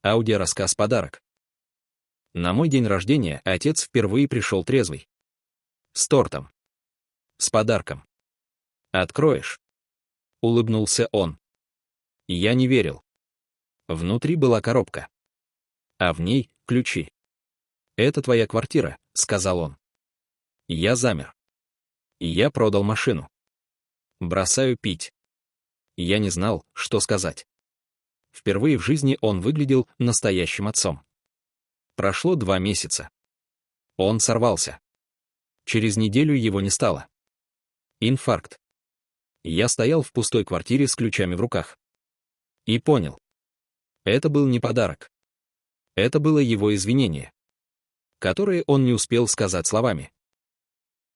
Аудиорассказ «Подарок». На мой день рождения отец впервые пришел трезвый. С тортом. С подарком. «Откроешь?» — улыбнулся он. Я не верил. Внутри была коробка. А в ней — ключи. «Это твоя квартира», — сказал он. Я замер. Я продал машину. Бросаю пить. Я не знал, что сказать. Впервые в жизни он выглядел настоящим отцом. Прошло 2 месяца. Он сорвался. Через неделю его не стало. Инфаркт. Я стоял в пустой квартире с ключами в руках. И понял. Это был не подарок. Это было его извинение, которое он не успел сказать словами.